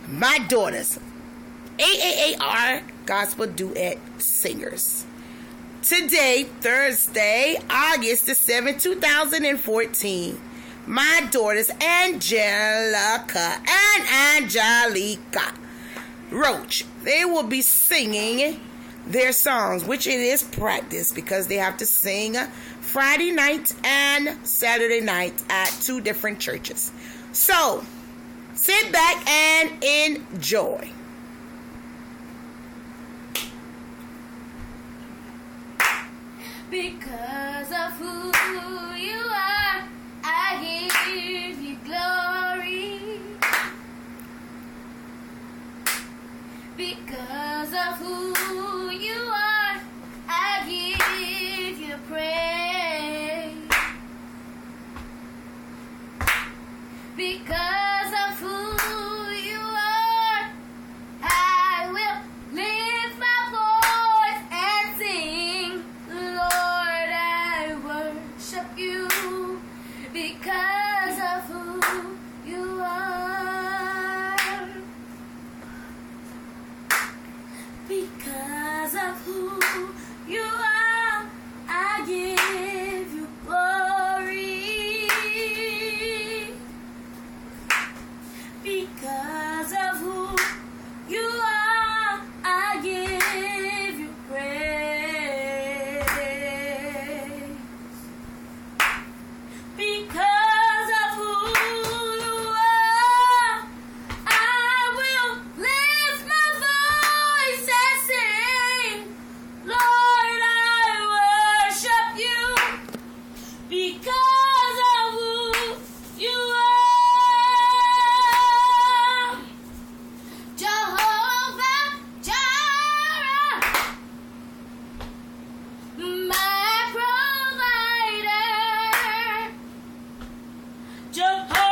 my daughters, AAAR Gospel Duet Singers. Today, Thursday, August the 7th, 2014, my daughters, Angelica and Angelica Roach, they will be singing their songs, which it is practice because they have to sing Friday night and Saturday night at two different churches. So, sit back and enjoy. Because of who you are, I give you glory. Because of who you are, I give you praise. Because of who you are, I will lift my voice and sing. Lord, I worship you because of who you are. Because of who you are, I give you glory. Because of who you are, I give you praise. Because of who you are, I will lift my voice and sing. Lord, I worship you because of who you are. Jehovah Jireh, my provider. Jehovah